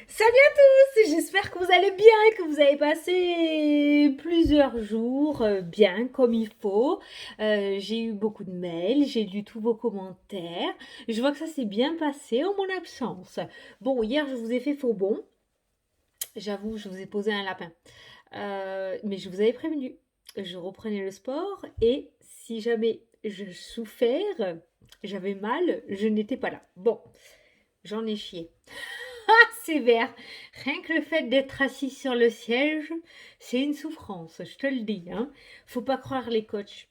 Salut à tous, j'espère que vous allez bien, que vous avez passé plusieurs jours bien comme il faut. J'ai eu beaucoup de mails, j'ai lu tous vos commentaires. Je vois que ça s'est bien passé en mon absence. Bon, hier je vous ai fait faux bon. J'avoue, je vous ai posé un lapin. Mais je vous avais prévenu. Je reprenais le sport et si jamais je souffrais, j'avais mal, je n'étais pas là. Bon, j'en ai chié. Sévère. Rien que le fait d'être assis sur le siège, c'est une souffrance, je te le dis. Hein. Faut pas croire les coachs.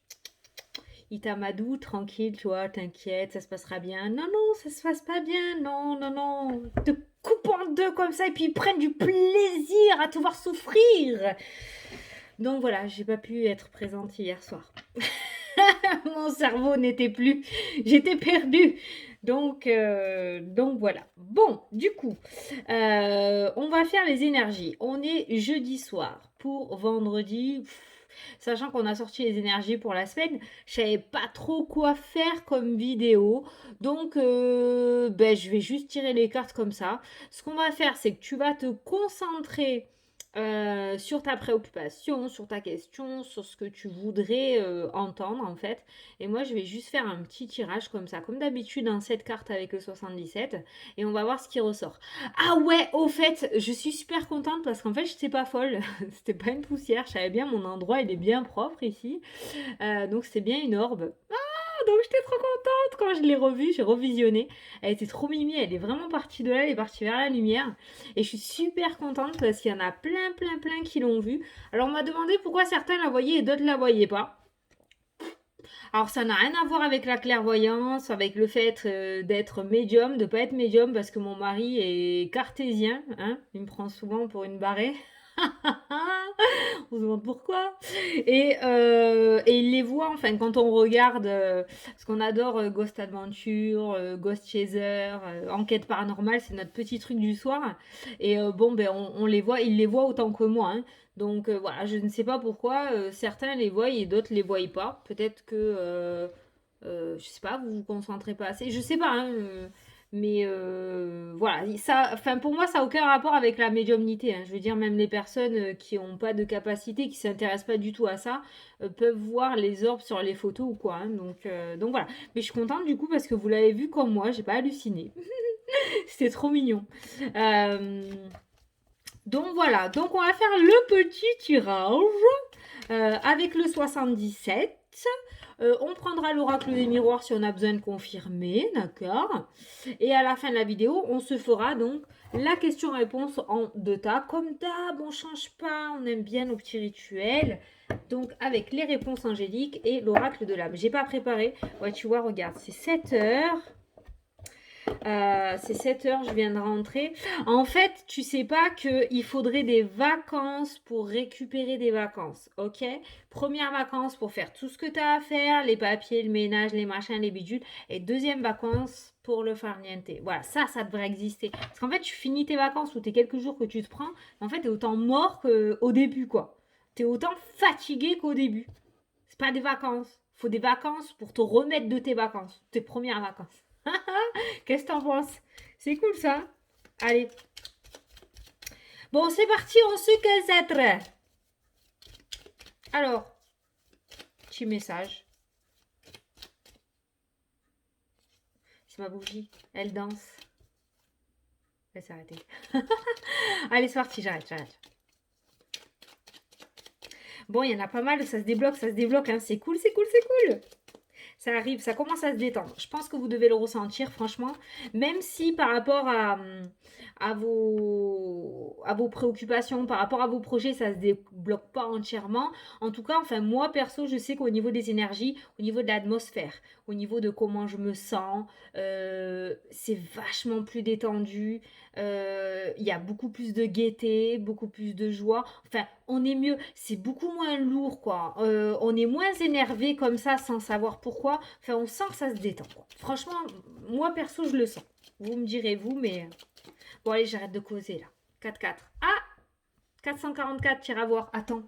Ils t'amadouent, tranquille, tu vois, t'inquiète, ça se passera bien. Non, non, ça se passe pas bien. Non, non, non. Ils te coupent en deux comme ça et puis ils prennent du plaisir à te voir souffrir. Donc voilà, j'ai pas pu être présente hier soir. Mon cerveau n'était plus. J'étais perdue. Donc voilà. Bon, du coup, on va faire les énergies. On est jeudi soir pour vendredi. Sachant qu'on a sorti les énergies pour la semaine, je savais pas trop quoi faire comme vidéo. Donc, ben, je vais juste tirer les cartes comme ça. Ce qu'on va faire, c'est que tu vas te concentrer sur ta préoccupation, sur ta question, sur ce que tu voudrais entendre en fait. Et moi, je vais juste faire un petit tirage comme ça, comme d'habitude, un 7 cartes avec le 77. Et on va voir ce qui ressort. Ah ouais, au fait, je suis super contente parce qu'en fait, je n'étais pas folle. C'était pas une poussière. Je savais bien mon endroit, il est bien propre ici. Donc, c'est bien une orbe. Donc j'étais trop contente quand je l'ai revue, j'ai revisionné. Elle était trop mimi, elle est vraiment partie de là, elle est partie vers la lumière. Et je suis super contente parce qu'il y en a plein, plein, plein qui l'ont vue. Alors on m'a demandé pourquoi certains la voyaient et d'autres la voyaient pas. Alors ça n'a rien à voir avec la clairvoyance, avec le fait d'être médium, de pas être médium parce que mon mari est cartésien, hein, il me prend souvent pour une barrée. On se demande pourquoi. Et il les voit, enfin, quand on regarde, parce qu'on adore Ghost Adventure, Ghost Chaser, Enquête paranormale, c'est notre petit truc du soir. Et bon, ben, on les voit, il les voit autant que moi. Hein. Donc voilà, je ne sais pas pourquoi certains les voient et d'autres les voient pas. Peut-être que, je sais pas, vous vous concentrez pas assez. Je sais pas, hein, mais voilà, ça, enfin pour moi ça n'a aucun rapport avec la médiumnité. Hein. Je veux dire, même les personnes qui n'ont pas de capacité, qui s'intéressent pas du tout à ça, peuvent voir les orbes sur les photos ou quoi. Hein. Donc voilà. Mais je suis contente du coup parce que vous l'avez vu comme moi, j'ai pas halluciné. C'était trop mignon. Euh, donc voilà, donc on va faire le petit tirage avec le 77. On prendra l'oracle des miroirs si on a besoin de confirmer, d'accord. Et à la fin de la vidéo, on se fera donc la question-réponse en deux tas. Comme d'hab, on change pas, on aime bien nos petits rituels. Donc avec les réponses angéliques et l'oracle de l'âme. J'ai pas préparé. Ouais, tu vois, regarde, c'est 7 heures. C'est 7 heures, je viens de rentrer. En fait, tu sais pas qu'il faudrait des vacances pour récupérer des vacances, ok? Première vacances pour faire tout ce que tu as à faire, les papiers, le ménage, les machins, les bidules. Et deuxième vacances pour le farniente. Voilà, ça devrait exister. Parce qu'en fait, tu finis tes vacances ou tes quelques jours que tu te prends, en fait, t'es autant mort qu'au début, quoi. T'es autant fatigué qu'au début. C'est pas des vacances. Faut des vacances pour te remettre de tes vacances, tes premières vacances. Qu'est-ce que t'en penses? C'est cool ça. Allez. Bon, c'est parti, on se concentre. Alors, petit message. C'est ma bougie. Elle danse. Elle s'est arrêtée. Allez, c'est parti, j'arrête. Bon, il y en a pas mal, ça se débloque. Hein. C'est cool. Ça arrive, ça commence à se détendre. Je pense que vous devez le ressentir, franchement. Même si par rapport à vos préoccupations, par rapport à vos projets, ça ne se débloque pas entièrement. En tout cas, enfin, moi, perso, je sais qu'au niveau des énergies, au niveau de l'atmosphère, au niveau de comment je me sens, c'est vachement plus détendu. Il y a beaucoup plus de gaieté, beaucoup plus de joie. Enfin, on est mieux. C'est beaucoup moins lourd, quoi. On est moins énervé comme ça sans savoir pourquoi. Enfin, on sent que ça se détend, quoi. Franchement, moi, perso, je le sens. Vous me direz, vous, mais... Bon, allez, j'arrête de causer, là. 4-4. Ah 444, tire à voir. Attends.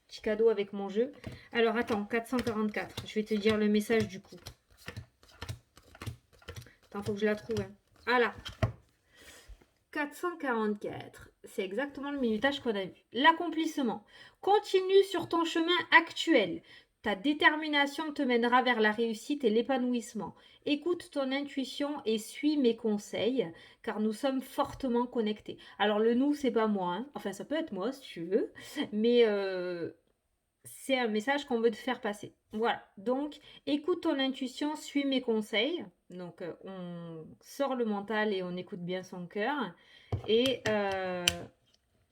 Petit cadeau avec mon jeu. Alors, attends, 444. Je vais te dire le message, du coup. Attends, faut que je la trouve. Hein. Ah, là. 444. C'est exactement le minutage qu'on a vu. L'accomplissement. Continue sur ton chemin actuel. Ta détermination te mènera vers la réussite et l'épanouissement. Écoute ton intuition et suis mes conseils, car nous sommes fortement connectés. Alors le nous, c'est pas moi, hein. Enfin ça peut être moi si tu veux, mais c'est un message qu'on veut te faire passer. Voilà, donc écoute ton intuition, suis mes conseils. Donc on sort le mental et on écoute bien son cœur. Et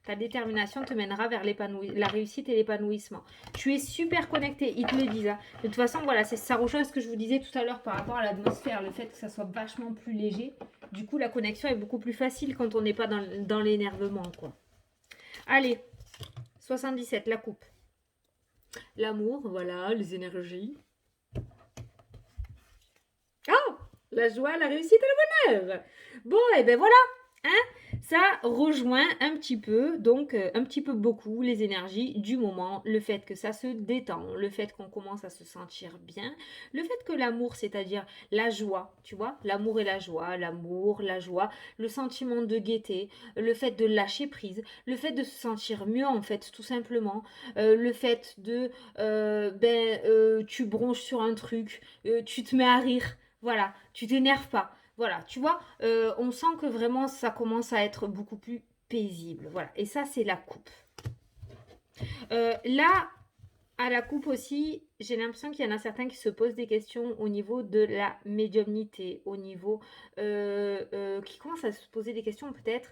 ta détermination te mènera vers la réussite et l'épanouissement. Tu es super connecté, ils te le disent, hein. De toute façon, voilà, ça rejoint ce que je vous disais tout à l'heure par rapport à l'atmosphère, le fait que ça soit vachement plus léger. Du coup, la connexion est beaucoup plus facile quand on n'est pas dans l'énervement, quoi. Allez, 77, la coupe. L'amour, voilà, les énergies. Ah, la joie, la réussite et le bonheur. Bon, et ben voilà, hein, ça rejoint un petit peu, donc un petit peu beaucoup les énergies du moment, le fait que ça se détend, le fait qu'on commence à se sentir bien, le fait que l'amour, c'est-à-dire la joie, tu vois, l'amour et la joie, l'amour, la joie, le sentiment de gaieté, le fait de lâcher prise, le fait de se sentir mieux en fait, tout simplement, le fait de, tu bronches sur un truc, tu te mets à rire, voilà, tu t'énerves pas. Voilà, tu vois, on sent que vraiment ça commence à être beaucoup plus paisible. Voilà, et ça, c'est la coupe. Là, à la coupe aussi, j'ai l'impression qu'il y en a certains qui se posent des questions au niveau de la médiumnité, au niveau qui commencent à se poser des questions peut-être.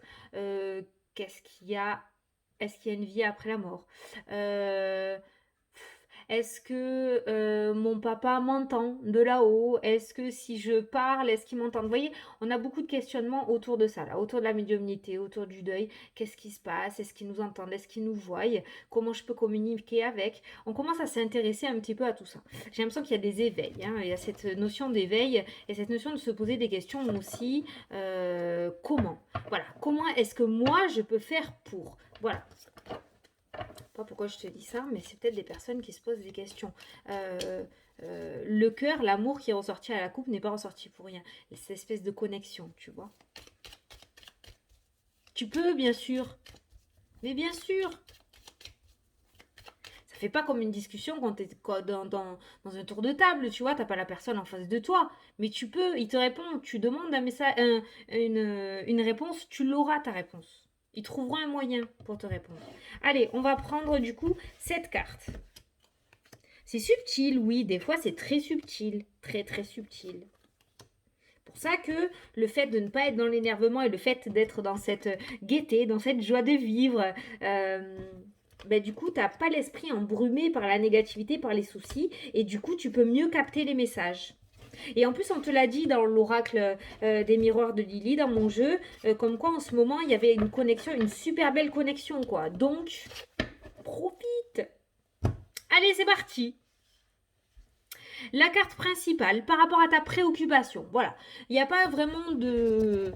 Qu'est-ce qu'il y a? Est-ce qu'il y a une vie après la mort? Est-ce que mon papa m'entend de là-haut? Est-ce que si je parle, est-ce qu'il m'entend? Vous voyez, on a beaucoup de questionnements autour de ça, là, autour de la médiumnité, autour du deuil. Qu'est-ce qui se passe? Est-ce qu'ils nous entendent? Est-ce qu'ils nous voient? Comment je peux communiquer avec? On commence à s'intéresser un petit peu à tout ça. J'ai l'impression qu'il y a des éveils, hein. Il y a cette notion d'éveil et cette notion de se poser des questions aussi. Comment? Voilà. Comment est-ce que moi, je peux faire pour? Voilà. Pas pourquoi je te dis ça, mais c'est peut-être des personnes qui se posent des questions. Le cœur, l'amour qui est ressorti à la coupe n'est pas ressorti pour rien. Cette espèce de connexion, tu vois. Tu peux, bien sûr. Mais bien sûr. Ça fait pas comme une discussion quand t'es dans un tour de table, tu vois. T'as pas la personne en face de toi. Mais tu peux, il te répond. Tu demandes un message, une réponse, tu l'auras ta réponse. Ils trouveront un moyen pour te répondre. Allez, on va prendre du coup cette carte. C'est subtil, oui, des fois c'est très subtil, très très subtil. Pour ça que le fait de ne pas être dans l'énervement et le fait d'être dans cette gaieté, dans cette joie de vivre, du coup, tu n'as pas l'esprit embrumé par la négativité, par les soucis, et du coup, tu peux mieux capter les messages. Et en plus, on te l'a dit dans l'oracle des miroirs de Lily, dans mon jeu, comme quoi en ce moment, il y avait une connexion, une super belle connexion, quoi. Donc, profite. Allez, c'est parti. La carte principale par rapport à ta préoccupation. Voilà, il n'y a pas vraiment de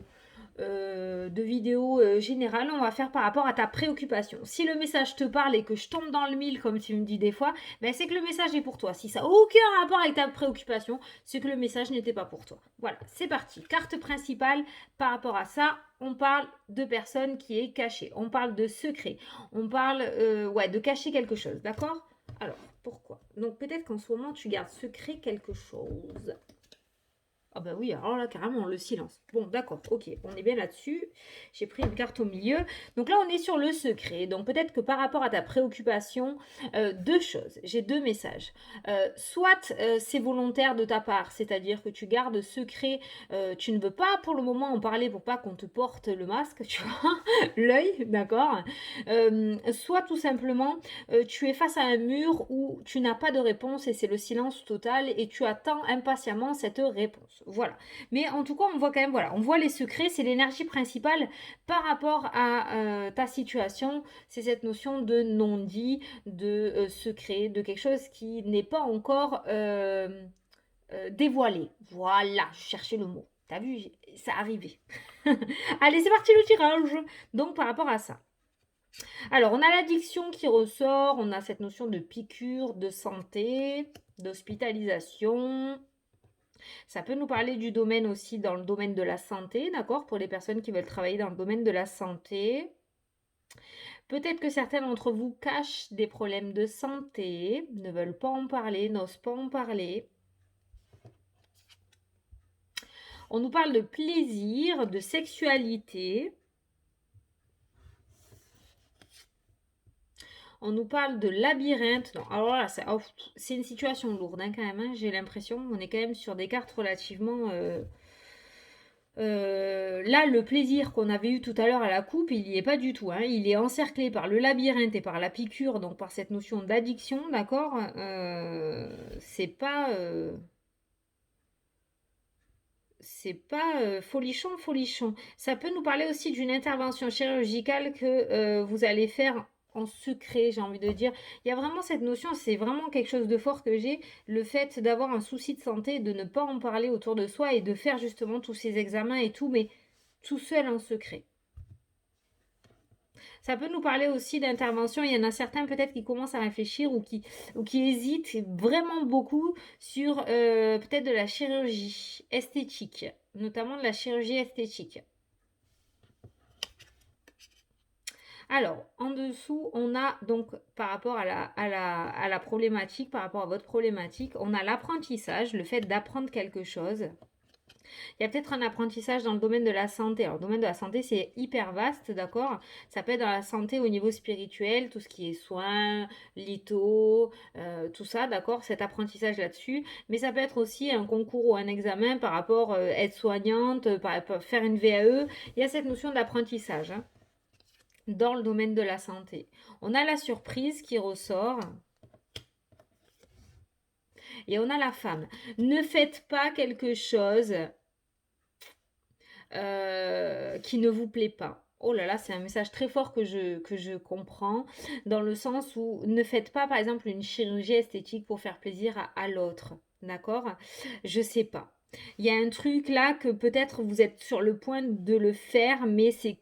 vidéo générale, on va faire par rapport à ta préoccupation. Si le message te parle et que je tombe dans le mille, comme tu me dis des fois, ben c'est que le message est pour toi. Si ça n'a aucun rapport avec ta préoccupation, c'est que le message n'était pas pour toi. Voilà, c'est parti. Carte principale par rapport à ça. On parle de personne qui est cachée. On parle de secret. On parle de cacher quelque chose. D'accord? Alors, pourquoi? Donc peut-être qu'en ce moment, tu gardes secret quelque chose. Ah bah oui, alors là, carrément, le silence. Bon, d'accord, ok, on est bien là-dessus. J'ai pris une carte au milieu. Donc là, on est sur le secret. Donc peut-être que par rapport à ta préoccupation, deux choses. J'ai deux messages. Soit c'est volontaire de ta part, c'est-à-dire que tu gardes secret, tu ne veux pas pour le moment en parler pour pas qu'on te porte le masque, tu vois, l'œil, d'accord. Soit tout simplement, tu es face à un mur où tu n'as pas de réponse et c'est le silence total et tu attends impatiemment cette réponse. Voilà. Mais en tout cas, on voit quand même, voilà, on voit les secrets, c'est l'énergie principale par rapport à ta situation. C'est cette notion de non-dit, de secret, de quelque chose qui n'est pas encore dévoilé. Voilà, je cherchais le mot. T'as vu, ça arrivait. Allez, c'est parti le tirage. Donc, par rapport à ça. Alors, on a l'addiction qui ressort, on a cette notion de piqûre, de santé, d'hospitalisation. Ça peut nous parler du domaine aussi dans le domaine de la santé, d'accord? Pour les personnes qui veulent travailler dans le domaine de la santé. Peut-être que certains d'entre vous cachent des problèmes de santé, ne veulent pas en parler, n'osent pas en parler. On nous parle de plaisir, de sexualité. On nous parle de labyrinthe. Non, alors là, c'est une situation lourde hein, quand même. Hein, j'ai l'impression. On est quand même sur des cartes relativement. Là, le plaisir qu'on avait eu tout à l'heure à la coupe, il n'y est pas du tout. Hein. Il est encerclé par le labyrinthe et par la piqûre, donc par cette notion d'addiction, d'accord. C'est pas. C'est pas folichon, folichon. Ça peut nous parler aussi d'une intervention chirurgicale que vous allez faire en secret, j'ai envie de dire. Il y a vraiment cette notion, c'est vraiment quelque chose de fort que j'ai, le fait d'avoir un souci de santé, de ne pas en parler autour de soi et de faire justement tous ces examens et tout, mais tout seul en secret. Ça peut nous parler aussi d'intervention. Il y en a certains peut-être qui commencent à réfléchir ou qui hésitent vraiment beaucoup sur peut-être de la chirurgie esthétique, notamment de la chirurgie esthétique. Alors, en dessous, on a donc par rapport à la problématique, par rapport à votre problématique, on a l'apprentissage, le fait d'apprendre quelque chose. Il y a peut-être un apprentissage dans le domaine de la santé. Alors, le domaine de la santé, c'est hyper vaste, d'accord? Ça peut être dans la santé au niveau spirituel, tout ce qui est soins, litho, tout ça, d'accord? Cet apprentissage là-dessus. Mais ça peut être aussi un concours ou un examen par rapport être soignante, faire une VAE. Il y a cette notion d'apprentissage hein, dans le domaine de la santé. On a la surprise qui ressort. Et on a la femme. Ne faites pas quelque chose qui ne vous plaît pas. Oh là là, c'est un message très fort que je comprends, dans le sens où ne faites pas, par exemple, une chirurgie esthétique pour faire plaisir à l'autre. D'accord? Je sais pas. Il y a un truc là que peut-être vous êtes sur le point de le faire, mais c'est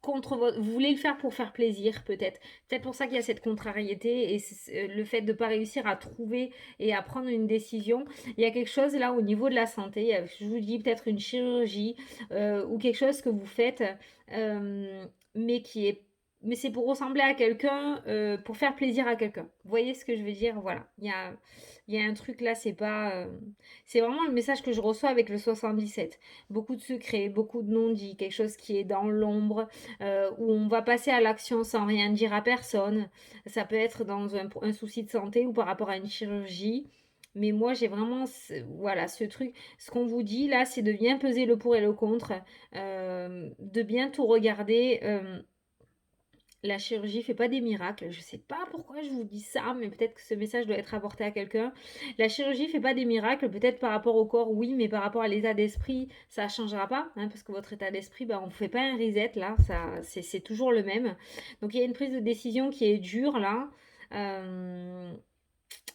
contre votre... Vous voulez le faire pour faire plaisir, peut-être. Peut-être pour ça qu'il y a cette contrariété et le fait de ne pas réussir à trouver et à prendre une décision. Il y a quelque chose là au niveau de la santé. Je vous dis peut-être une chirurgie ou quelque chose que vous faites, mais qui est mais c'est pour ressembler à quelqu'un, pour faire plaisir à quelqu'un. Vous voyez ce que je veux dire? Voilà. Il y a un truc là, c'est pas. C'est vraiment le message que je reçois avec le 77. Beaucoup de secrets, beaucoup de non-dits, quelque chose qui est dans l'ombre, où on va passer à l'action sans rien dire à personne. Ça peut être dans un souci de santé ou par rapport à une chirurgie. Mais moi, j'ai vraiment, voilà, ce truc. Ce qu'on vous dit là, c'est de bien peser le pour et le contre, de bien tout regarder. La chirurgie fait pas des miracles. Je sais pas pourquoi je vous dis ça, mais peut-être que ce message doit être apporté à quelqu'un. La chirurgie fait pas des miracles, peut-être par rapport au corps, oui, mais par rapport à l'état d'esprit, ça changera pas, hein, parce que votre état d'esprit, bah, on ne fait pas un reset là, ça, c'est toujours le même. Donc il y a une prise de décision qui est dure là. Euh,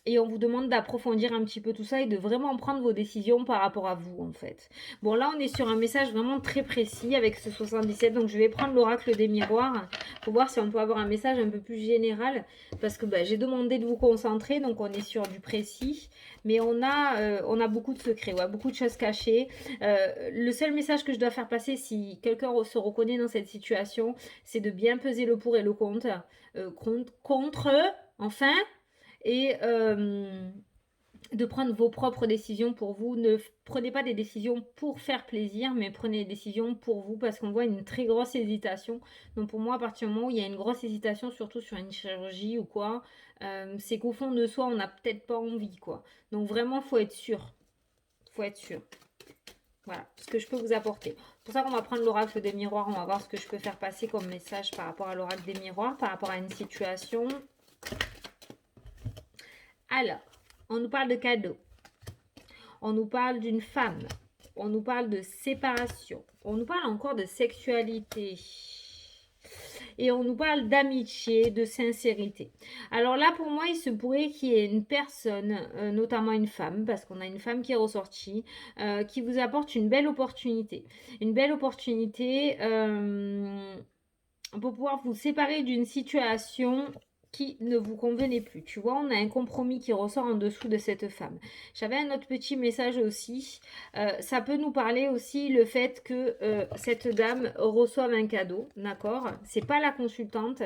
et on vous demande d'approfondir un petit peu tout ça et de vraiment prendre vos décisions par rapport à vous en fait. Bon là on est sur un message vraiment très précis avec ce 77, donc je vais prendre l'oracle des miroirs pour voir si on peut avoir un message un peu plus général parce que bah, j'ai demandé de vous concentrer, donc on est sur du précis, mais on a beaucoup de secrets, ouais, beaucoup de choses cachées. Le seul message que je dois faire passer si quelqu'un se reconnaît dans cette situation, c'est de bien peser le pour et le contre, contre enfin et de prendre vos propres décisions pour vous. Ne prenez pas des décisions pour faire plaisir, mais prenez des décisions pour vous parce qu'on voit une très grosse hésitation. Donc pour moi, à partir du moment où il y a une grosse hésitation, surtout sur une chirurgie ou quoi, c'est qu'au fond de soi, on n'a peut-être pas envie, quoi. Donc vraiment, faut être sûr. Faut être sûr. Voilà ce que je peux vous apporter. C'est pour ça qu'on va prendre l'oracle des miroirs. On va voir ce que je peux faire passer comme message par rapport à l'oracle des miroirs, par rapport à une situation. Alors, on nous parle de cadeaux. On nous parle d'une femme. On nous parle de séparation. On nous parle encore de sexualité. Et on nous parle d'amitié, de sincérité. Alors là, pour moi, il se pourrait qu'il y ait une personne, notamment une femme, parce qu'on a une femme qui est ressortie, qui vous apporte une belle opportunité. Une belle opportunité pour pouvoir vous séparer d'une situation qui ne vous convenait plus. Tu vois, on a un compromis qui ressort en dessous de cette femme. J'avais un autre petit message aussi. Ça peut nous parler aussi le fait que cette dame reçoive un cadeau, d'accord? C'est pas la consultante.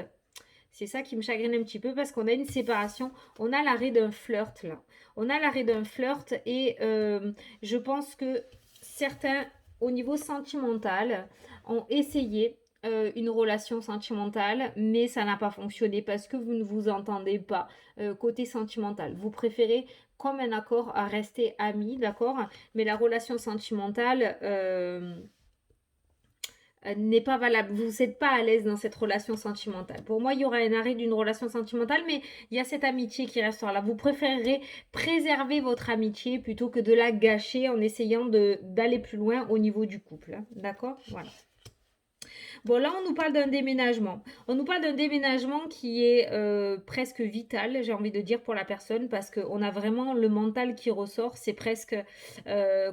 C'est ça qui me chagrine un petit peu parce qu'on a une séparation. On a l'arrêt d'un flirt là. On a l'arrêt d'un flirt et je pense que certains, au niveau sentimental, ont essayé une relation sentimentale, mais ça n'a pas fonctionné parce que vous ne vous entendez pas côté sentimental. Vous préférez comme un accord à rester amis, d'accord? Mais la relation sentimentale n'est pas valable. Vous n'êtes pas à l'aise dans cette relation sentimentale. Pour moi, il y aura un arrêt d'une relation sentimentale, mais il y a cette amitié qui restera là. Vous préférerez préserver votre amitié plutôt que de la gâcher en essayant d'aller plus loin au niveau du couple. Hein. D'accord? Voilà. Bon, là, on nous parle d'un déménagement. On nous parle d'un déménagement qui est presque vital, j'ai envie de dire, pour la personne, parce qu'on a vraiment le mental qui ressort. C'est presque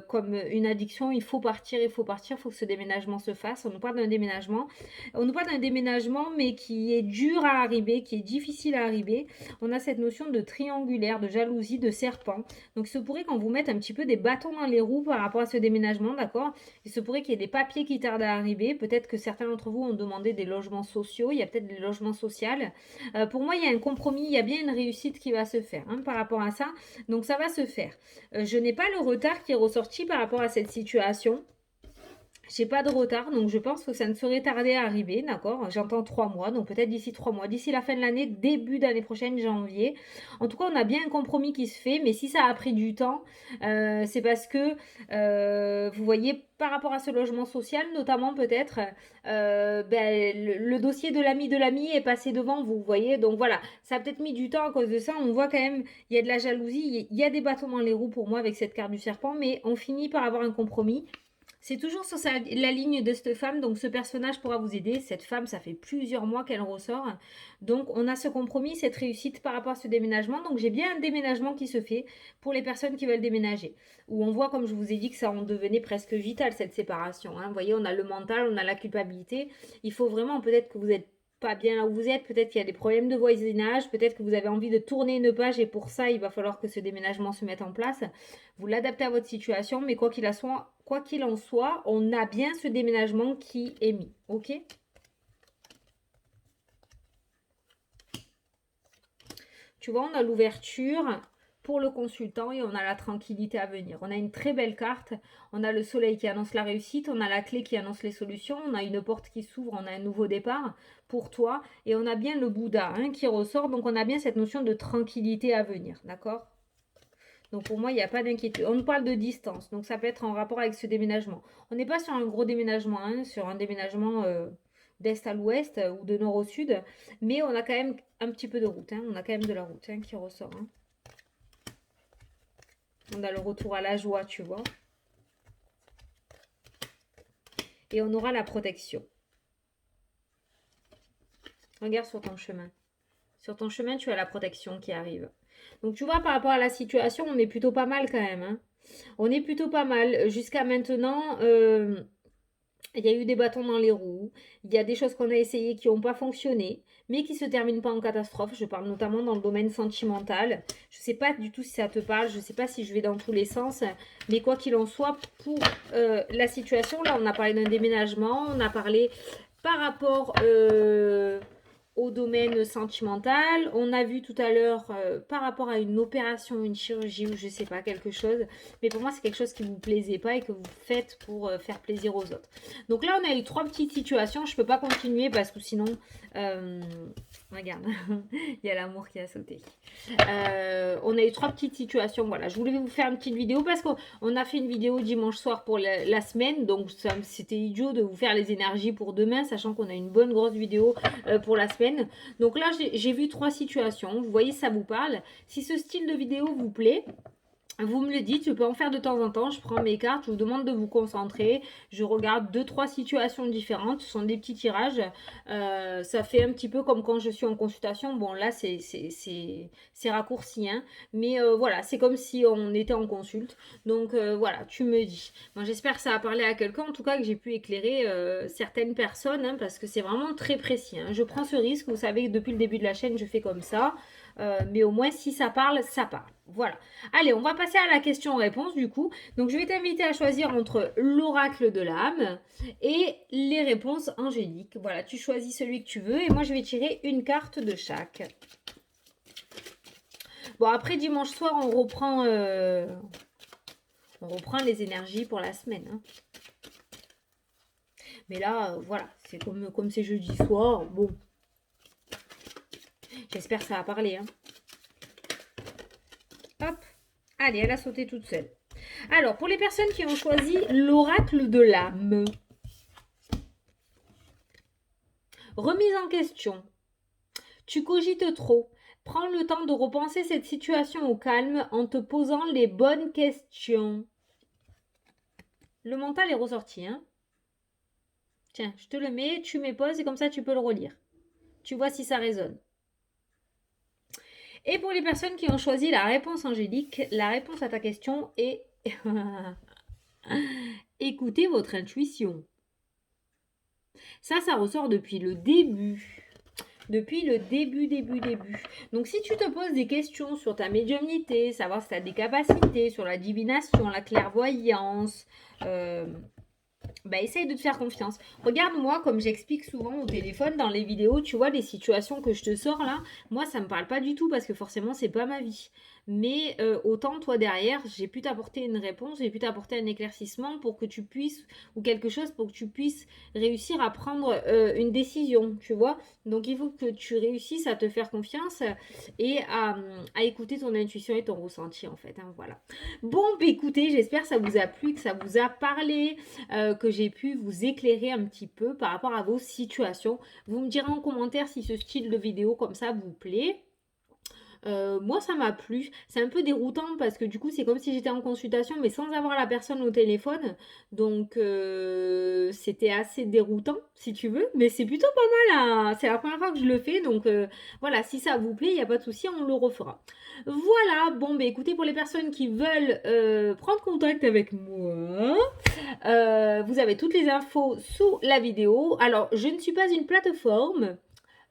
comme une addiction. Il faut partir, il faut partir, il faut que ce déménagement se fasse. On nous parle d'un déménagement. On nous parle d'un déménagement, mais qui est dur à arriver, qui est difficile à arriver. On a cette notion de triangulaire, de jalousie, de serpent. Donc, il se pourrait qu'on vous mette un petit peu des bâtons dans les roues par rapport à ce déménagement, d'accord? Il se pourrait qu'il y ait des papiers qui tardent à arriver. Peut-être que certains d'entre vous ont demandé des logements sociaux. Il y a peut-être des logements sociaux. Pour moi, il y a un compromis. Il y a bien une réussite qui va se faire hein, par rapport à ça. Donc, ça va se faire. Je n'ai pas le retard qui est ressorti par rapport à cette situation. J'ai pas de retard, donc je pense que ça ne serait tardé à arriver, d'accord? J'entends 3 mois, donc peut-être d'ici 3 mois, d'ici la fin de l'année, début d'année prochaine, janvier. En tout cas, on a bien un compromis qui se fait, mais si ça a pris du temps, c'est parce que, vous voyez, par rapport à ce logement social, notamment peut-être, le dossier de l'ami est passé devant vous, vous voyez? Donc voilà, ça a peut-être mis du temps à cause de ça. On voit quand même, il y a de la jalousie, il y a des bâtons dans les roues pour moi avec cette carte du serpent, mais on finit par avoir un compromis. C'est toujours sur la ligne de cette femme, donc ce personnage pourra vous aider. Cette femme, ça fait plusieurs mois qu'elle ressort. Donc on a ce compromis, cette réussite par rapport à ce déménagement. Donc j'ai bien un déménagement qui se fait pour les personnes qui veulent déménager. Où on voit, comme je vous ai dit, que ça en devenait presque vital cette séparation. Hein. Vous voyez, on a le mental, on a la culpabilité. Il faut vraiment, peut-être que vous êtes pas bien là où vous êtes, peut-être qu'il y a des problèmes de voisinage, peut-être que vous avez envie de tourner une page et pour ça il va falloir que ce déménagement se mette en place. Vous l'adaptez à votre situation, mais quoi qu'il en soit, on a bien ce déménagement qui est mis, ok? Tu vois, on a l'ouverture pour le consultant et on a la tranquillité à venir. On a une très belle carte, on a le soleil qui annonce la réussite, on a la clé qui annonce les solutions, on a une porte qui s'ouvre, on a un nouveau départ pour toi et on a bien le Bouddha hein, qui ressort, donc on a bien cette notion de tranquillité à venir, d'accord? Donc pour moi, il n'y a pas d'inquiétude. On nous parle de distance, donc ça peut être en rapport avec ce déménagement. On n'est pas sur un gros déménagement, hein, sur un déménagement d'est à l'ouest ou de nord au sud, mais on a quand même un petit peu de route. Hein, on a quand même de la route hein, qui ressort. Hein. On a le retour à la joie, tu vois. Et on aura la protection. Regarde sur ton chemin. Sur ton chemin, tu as la protection qui arrive. Donc tu vois, par rapport à la situation, on est plutôt pas mal quand même. Hein. On est plutôt pas mal. Jusqu'à maintenant, il y a eu des bâtons dans les roues. Il y a des choses qu'on a essayées qui n'ont pas fonctionné, mais qui ne se terminent pas en catastrophe. Je parle notamment dans le domaine sentimental. Je ne sais pas du tout si ça te parle. Je ne sais pas si je vais dans tous les sens. Mais quoi qu'il en soit, pour la situation, là, on a parlé d'un déménagement. On a parlé par rapport au domaine sentimental. On a vu tout à l'heure par rapport à une opération, une chirurgie ou je sais pas, quelque chose. Mais pour moi, c'est quelque chose qui vous plaisait pas et que vous faites pour faire plaisir aux autres. Donc là, on a eu 3 petites situations. Je peux pas continuer parce que sinon... regarde, il y a l'amour qui a sauté. On a eu 3 petites situations. Voilà, je voulais vous faire une petite vidéo parce qu'on a fait une vidéo dimanche soir pour la semaine. Donc c'était idiot de vous faire les énergies pour demain, sachant qu'on a une bonne grosse vidéo pour la semaine. Donc là, j'ai vu 3 situations. Vous voyez, ça vous parle. Si ce style de vidéo vous plaît, Vous me le dites, je peux en faire de temps en temps. Je prends mes cartes, je vous demande de vous concentrer. Je regarde deux, trois situations différentes. Ce sont des petits tirages. Ça fait un petit peu comme quand je suis en consultation. Bon, là, c'est raccourci, hein. Mais voilà, c'est comme si on était en consulte. Donc voilà, tu me dis. Bon, j'espère que ça a parlé à quelqu'un, en tout cas que j'ai pu éclairer certaines personnes, hein, parce que c'est vraiment très précis, hein. Je prends ce risque. Vous savez que depuis le début de la chaîne, je fais comme ça. Mais au moins, si ça parle, ça parle. Voilà. Allez, on va passer à la question-réponse du coup. Donc, je vais t'inviter à choisir entre l'oracle de l'âme et les réponses angéliques. Voilà, tu choisis celui que tu veux et moi, je vais tirer une carte de chaque. Bon, après dimanche soir, on reprend les énergies pour la semaine, hein. Mais là, voilà, c'est comme c'est jeudi soir. Bon, j'espère que ça va parler, hein. Hop. Allez, elle a sauté toute seule. Alors, pour les personnes qui ont choisi l'oracle de l'âme, remise en question. Tu cogites trop. Prends le temps de repenser cette situation au calme en te posant les bonnes questions. Le mental est ressorti, hein. Tiens, je te le mets, tu mets pause et comme ça tu peux le relire. Tu vois si ça résonne. Et pour les personnes qui ont choisi la réponse angélique, la réponse à ta question est écoutez votre intuition. Ça ressort depuis le début. Depuis le début. Donc si tu te poses des questions sur ta médiumnité, savoir si tu as des capacités, sur la divination, la clairvoyance, essaye de te faire confiance. Regarde-moi, comme j'explique souvent au téléphone, dans les vidéos, tu vois les situations que je te sors là, moi ça me parle pas du tout parce que forcément c'est pas ma vie. Mais autant toi derrière, j'ai pu t'apporter une réponse, j'ai pu t'apporter un éclaircissement pour que tu puisses, ou quelque chose pour que tu puisses réussir à prendre une décision, tu vois. Donc il faut que tu réussisses à te faire confiance et à écouter ton intuition et ton ressenti en fait, hein, voilà. Bon, écoutez, j'espère que ça vous a plu, que ça vous a parlé, que j'ai pu vous éclairer un petit peu par rapport à vos situations. Vous me direz en commentaire si ce style de vidéo comme ça vous plaît. Moi, ça m'a plu. C'est un peu déroutant parce que du coup, c'est comme si j'étais en consultation, mais sans avoir la personne au téléphone. Donc, c'était assez déroutant, si tu veux. Mais c'est plutôt pas mal, hein. C'est la première fois que je le fais. Donc, voilà, si ça vous plaît, il n'y a pas de souci, on le refera. Voilà, bon, écoutez, pour les personnes qui veulent prendre contact avec moi, vous avez toutes les infos sous la vidéo. Alors, je ne suis pas une plateforme.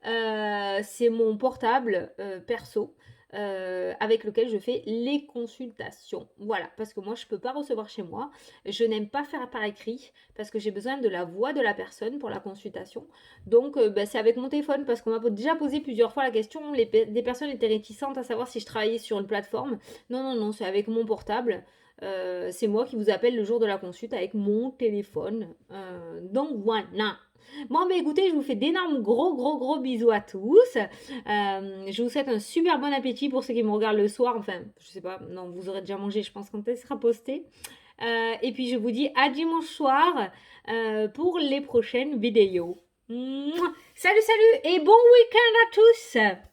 C'est mon portable perso avec lequel je fais les consultations. Voilà, parce que moi, je ne peux pas recevoir chez moi. Je n'aime pas faire par écrit parce que j'ai besoin de la voix de la personne pour la consultation. Donc, c'est avec mon téléphone parce qu'on m'a déjà posé plusieurs fois la question. Des personnes étaient réticentes à savoir si je travaillais sur une plateforme. Non, c'est avec mon portable. C'est moi qui vous appelle le jour de la consulte avec mon téléphone. Donc voilà. Bon, écoutez, je vous fais d'énormes gros bisous à tous. Je vous souhaite un super bon appétit pour ceux qui me regardent le soir. Enfin, je sais pas, non, vous aurez déjà mangé, je pense, quand elle sera postée. Et puis, je vous dis à dimanche soir pour les prochaines vidéos. Mouah. Salut et bon week-end à tous!